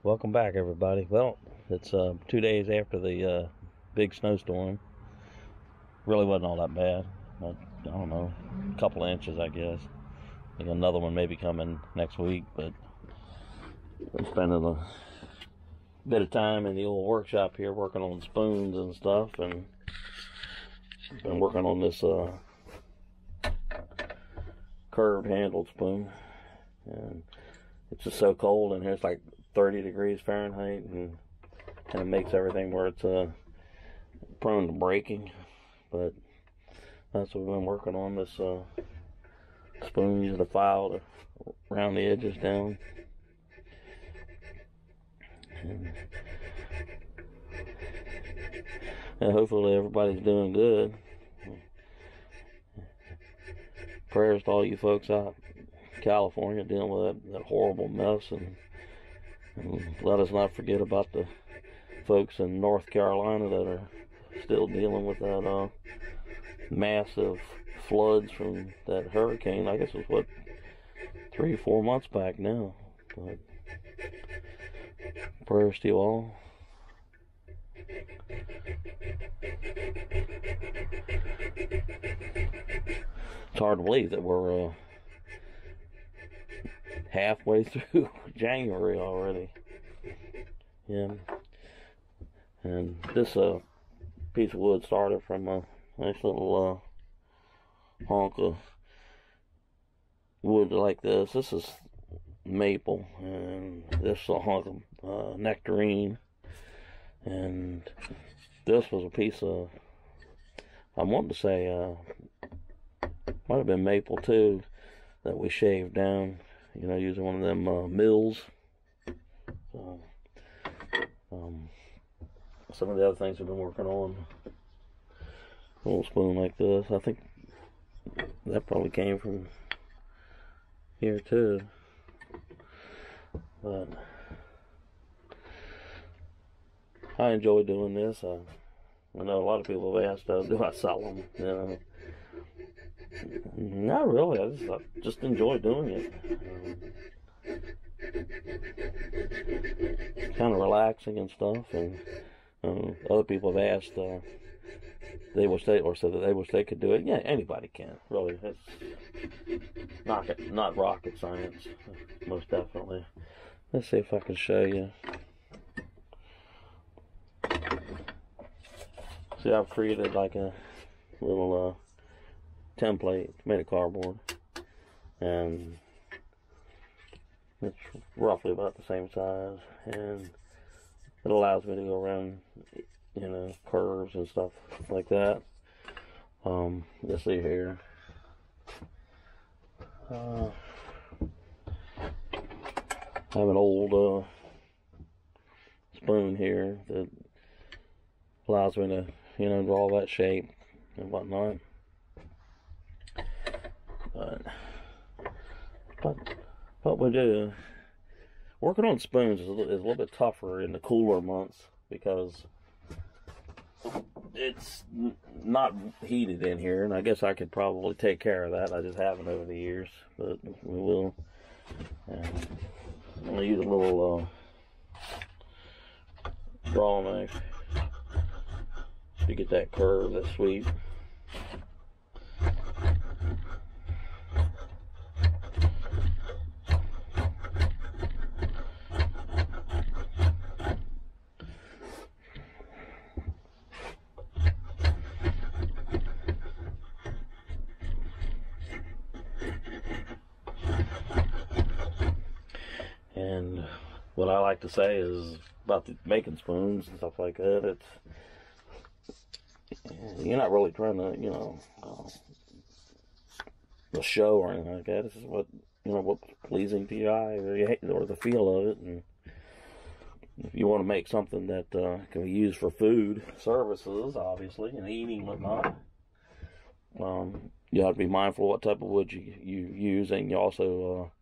Welcome back, everybody. Well, it's 2 days after the big snowstorm. Really wasn't all that bad. I don't know, a couple of inches, I guess. I think another one may be coming next week, but I'm spending a bit of time in the old workshop here working on spoons and stuff, and been working on this curved handled spoon. And it's just so cold in here. It's like 30 degrees Fahrenheit, and it makes everything where it's prone to breaking. But that's what we've been working on, this spoon, using a file to round the edges down. And hopefully everybody's doing good. Prayers to all you folks out in California dealing with that horrible mess, and let us not forget about the folks in North Carolina that are still dealing with that massive floods from that hurricane. I guess it was 3 or 4 months back now. But prayers to you all. It's hard to believe that we're halfway through January already. Yeah. And this piece of wood started from a nice little honk of wood like this. This is maple, and this is a hunk of nectarine, and this was a piece of, I want to say, might have been maple too, that we shaved down, using one of them mills. So, some of the other things we've been working on, a little spoon like this, I think that probably came from here too. But I enjoy doing this. I know a lot of people have asked, do I sell them? Not really. I just enjoy doing it. Kind of relaxing and stuff. And other people have asked, they wish they, or said that they wish they could do it. Yeah, anybody can. Really, it's not rocket science. Most definitely. Let's see if I can show you. See, I've created like a little template made of cardboard, and it's roughly about the same size, and it allows me to go around, curves and stuff like that. Let's see here. I have an old spoon here that allows me to, draw that shape and whatnot. But we do. Working on spoons is a little bit tougher in the cooler months because it's not heated in here, and I guess I could probably take care of that. I just haven't over the years, but we will. And I'm going to use a little draw knife to get that curve, that sweep. And what I like to say is about making spoons and stuff like that, you're not really trying to, the show or anything like that. This is what's pleasing to your eye or the feel of it. And if you want to make something that can be used for food services, obviously, and eating and whatnot, you have to be mindful of what type of wood you use, and you also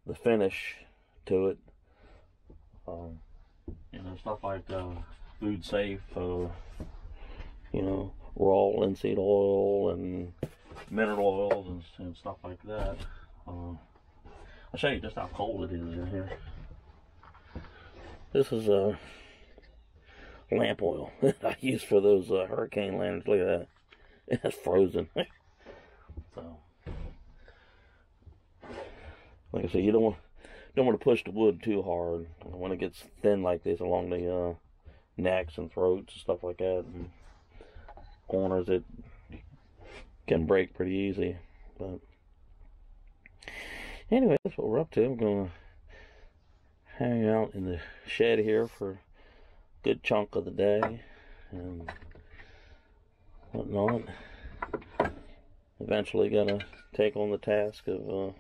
the finish to it. Stuff like food safe, raw linseed oil and mineral oils and stuff like that. I'll show you just how cold it is in here. This is lamp oil that I use for those hurricane lanterns. Look at that. It's frozen. So, like I said, you don't want to push the wood too hard when it gets thin like this along the necks and throats and stuff like that. And corners, it can break pretty easy. But anyway, that's what we're up to. We're gonna hang out in the shed here for a good chunk of the day and whatnot. Eventually gonna take on the task of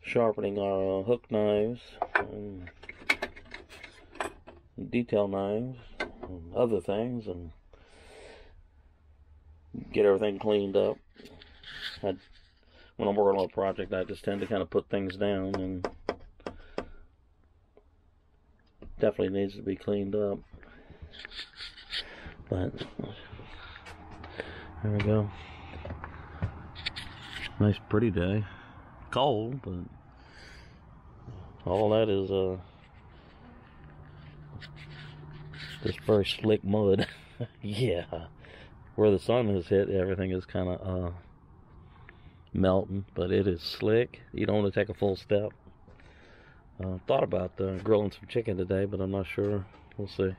sharpening our hook knives and detail knives and other things, and get everything cleaned up. When I'm working on a project, I just tend to kind of put things down, and definitely needs to be cleaned up. But there we go. Nice pretty day. Cold, but all that is just very slick mud. Yeah, where the sun has hit, everything is kind of melting, but it is slick. You don't want to take a full step. Thought about grilling some chicken today, but I'm not sure. We'll see.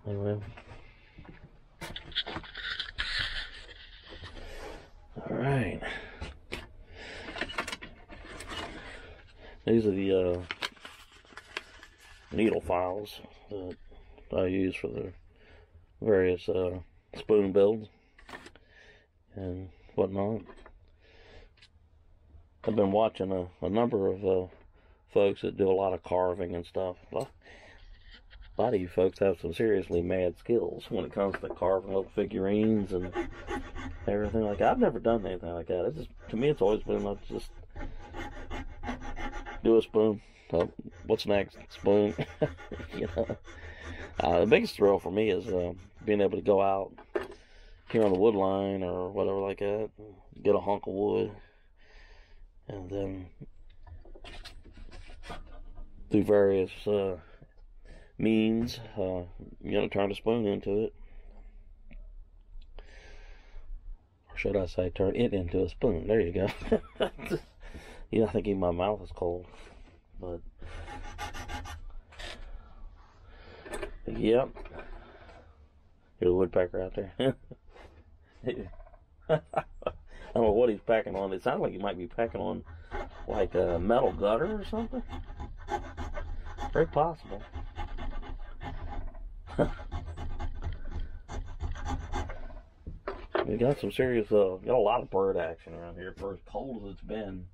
Anyway. Alright. These are the needle files that I use for the various spoon builds and whatnot. I've been watching a number of folks that do a lot of carving and stuff. A lot of you folks have some seriously mad skills when it comes to carving little figurines and everything like that. I've never done anything like that. It's just, to me, it's always been like just do a spoon. Oh, what's next? Spoon. You know. The biggest thrill for me is being able to go out here on the wood line or whatever like that, get a hunk of wood, and then through various means, turn a spoon into it. Or should I say, turn it into a spoon. There you go. Yeah, I think even my mouth is cold. But yep. Here's a woodpecker out there. I don't know what he's packing on. It sounds like he might be packing on like a metal gutter or something. Very possible. We got some serious, got a lot of bird action around here for as cold as it's been.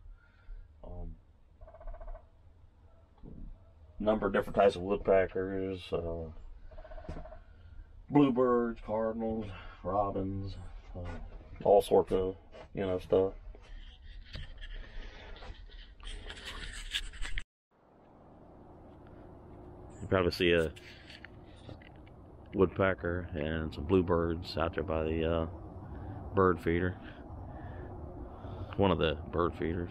Number of different types of woodpeckers, bluebirds, cardinals, robins, all sorts of, stuff. You probably see a woodpecker and some bluebirds out there by the bird feeder. One of the bird feeders.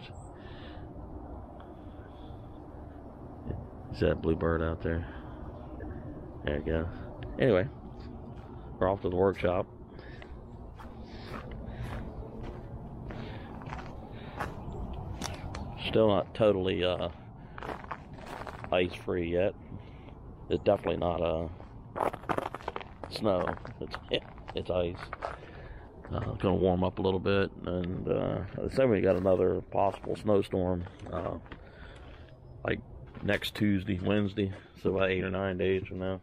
See that bluebird out there? There you go. Anyway, we're off to the workshop. Still not totally ice free yet. It's definitely not snow. It's ice. It's gonna warm up a little bit, and so we got another possible snowstorm like next Tuesday, Wednesday, so about 8 or 9 days from now.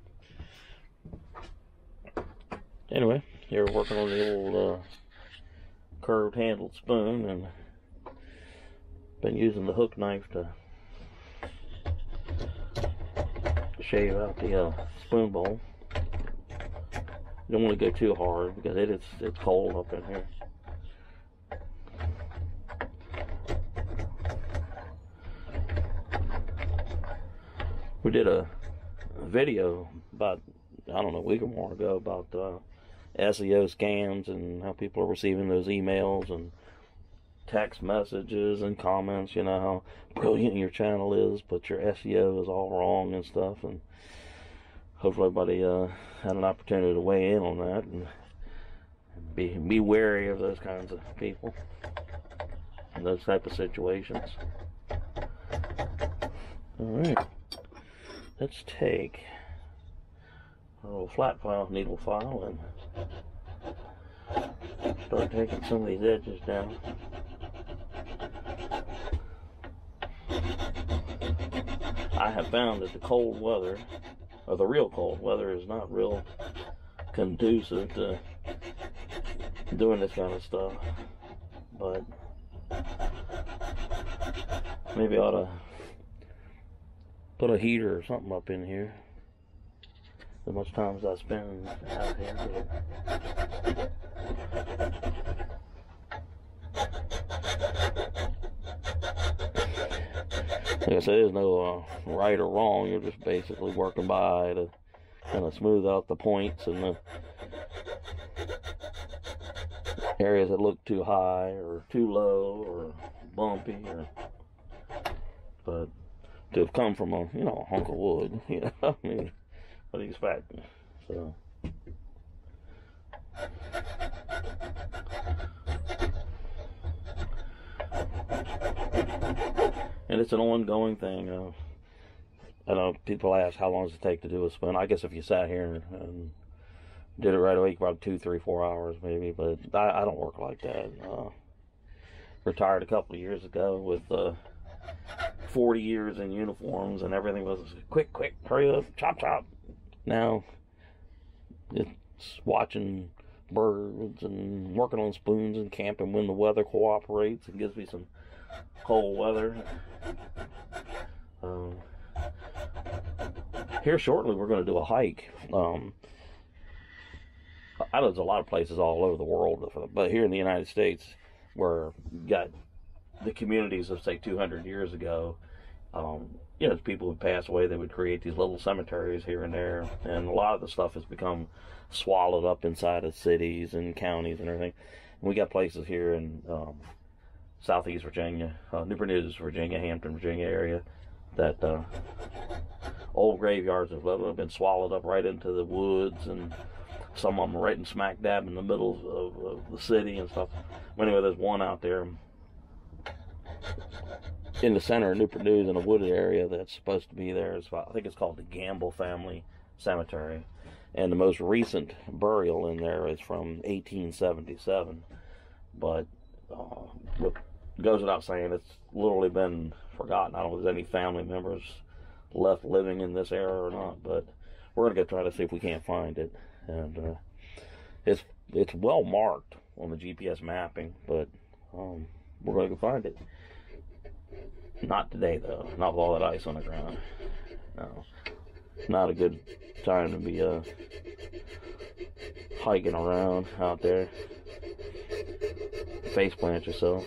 Anyway, here we're working on the old curved handled spoon, and been using the hook knife to shave out the spoon bowl. You don't want to go too hard because it's cold up in here. We did a video about, I don't know, a week or more ago about SEO scams and how people are receiving those emails and text messages and comments, you know, how brilliant your channel is, but your SEO is all wrong and stuff. And hopefully everybody had an opportunity to weigh in on that and be wary of those kinds of people and those type of situations. Alright, let's take a little flat file, needle file, and start taking some of these edges down. I have found that the cold weather, or the real cold weather, is not real conducive to doing this kind of stuff, but maybe I ought to put a heater or something up in here. As much time as I spend out here. Like I said, there's no right or wrong. You're just basically working by to kind of smooth out the points and the areas that look too high or too low or bumpy, but to have come from a hunk of wood, I mean, what do you expect? So and it's an ongoing thing. I know people ask how long does it take to do a spoon. I guess if you sat here and did it right away, probably 2, 3, 4 hours maybe, but I don't work like that. Retired a couple of years ago with 40 years in uniforms, and everything was quick, hurry up, chop. Now it's watching birds and working on spoons and camping when the weather cooperates and gives me some cold weather. Here shortly we're going to do a hike. I know there's a lot of places all over the world, but here in the United States, where you got the communities of, say, 200 years ago, as people would pass away, they would create these little cemeteries here and there, and a lot of the stuff has become swallowed up inside of cities and counties and everything. And we got places here in Southeast Virginia, Newport News, Virginia, Hampton, Virginia area, that old graveyards have literally been swallowed up right into the woods, and some of them are right in smack dab in the middle of the city and stuff. But anyway, there's one out there in the center of Newport News in a wooded area that's supposed to be there. I think it's called the Gamble Family Cemetery. And the most recent burial in there is from 1877. But it goes without saying, it's literally been forgotten. I don't know if there's any family members left living in this era or not, but we're going to go try to see if we can't find it. And it's well marked on the GPS mapping, but we're going to go find it. Not today, though. Not with all that ice on the ground. No. Not a good time to be hiking around out there. Face plant yourself.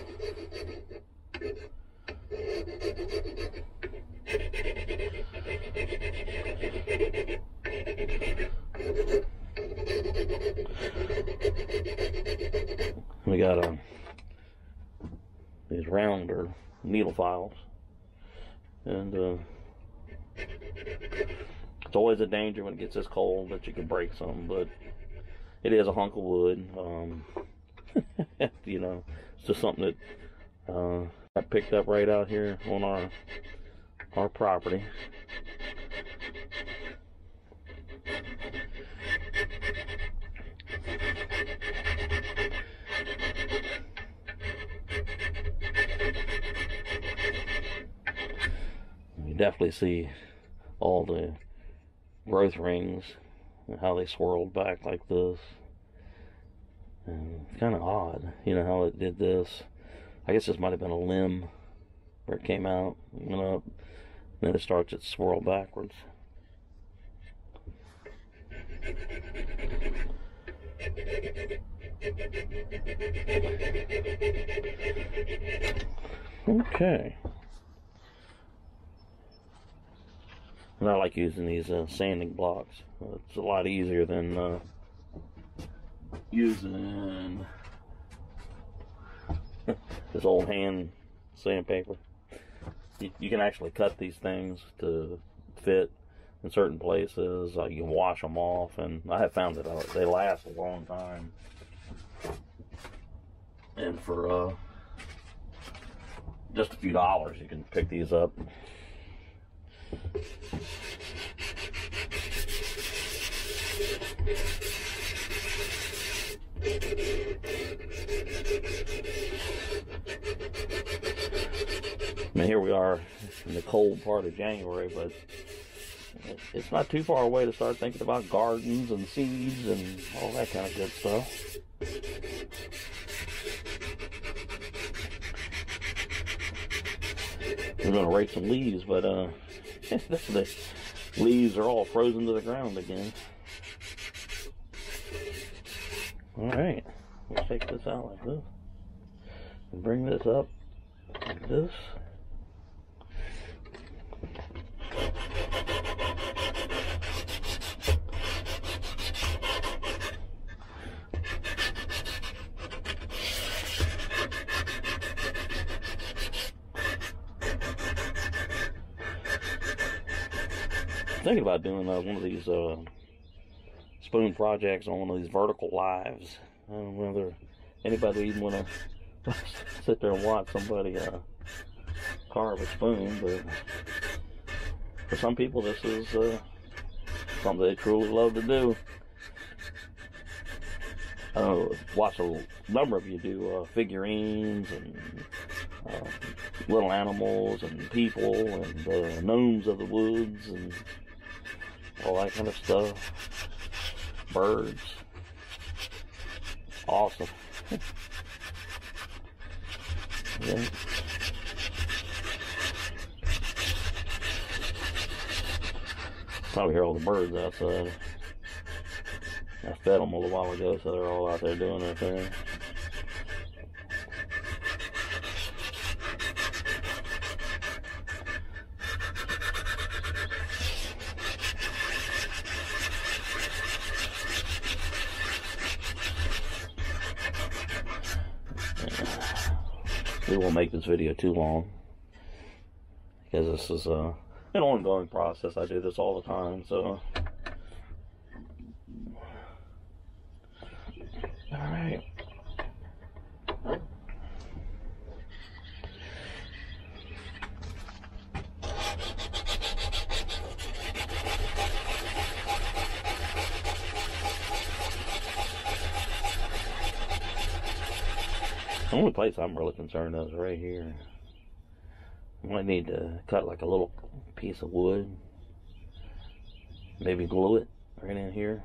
We got these rounder needle files, and it's always a danger when it gets this cold that you can break some, but it is a hunk of wood. It's just something that I picked up right out here on our property. You definitely see all the growth rings and how they swirled back like this. And it's kind of odd, how it did this. I guess this might have been a limb where it came out, went up, and then it starts to swirl backwards. Okay. And I like using these sanding blocks. It's a lot easier than using this old hand sandpaper. You can actually cut these things to fit in certain places. You can wash them off, and I have found that they last a long time. And for just a few dollars, you can pick these up. Now here we are in the cold part of January, but it's not too far away to start thinking about gardens and seeds and all that kind of good stuff. We're going to rake some leaves, but the leaves are all frozen to the ground again. Alright, we'll take this out like this and bring this up like this. Thinking about doing one of these spoon projects on one of these vertical lives. I don't know whether anybody even want to sit there and watch somebody carve a spoon, but for some people this is something they truly love to do. I watch a number of you do figurines and little animals and people and gnomes of the woods and all that kind of stuff. Birds. Awesome. Yeah. Probably hear all the birds outside. I fed them a little while ago, so they're all out there doing their thing. We won't make this video too long because this is an ongoing process. I do this all the time, so alright. The only place I'm really concerned is right here. I might need to cut like a little piece of wood. Maybe glue it right in here.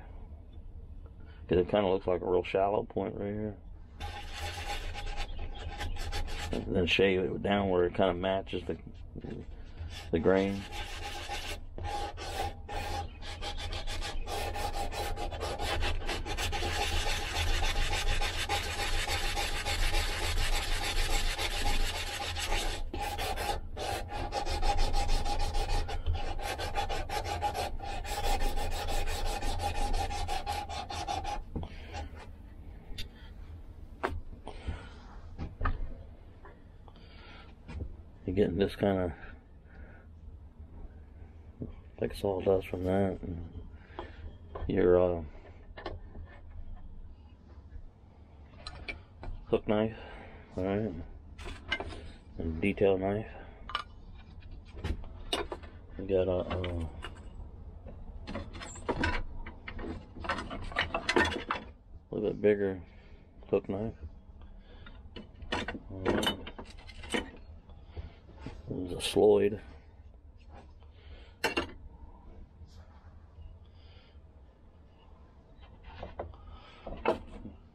Because it kind of looks like a real shallow point right here. And then shave it down where it kind of matches the grain. You're getting this kind of like sawdust from that. And your hook knife, alright, and detail knife. We got a little bit bigger hook knife. This is a sloyd.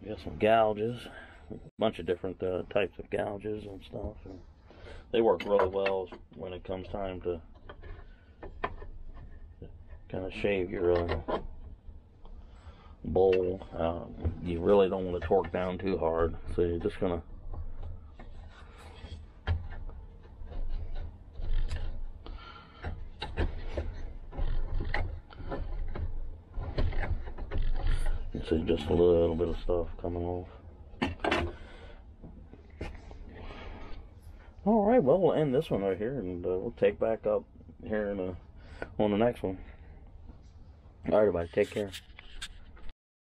We got some gouges, a bunch of different types of gouges and stuff. And they work really well when it comes time to kind of shave your bowl. You really don't want to torque down too hard, so you're just gonna see just a little bit of stuff coming off. right, well, we'll end this one right here, and we'll take back up here on the next one. All right, everybody, take care.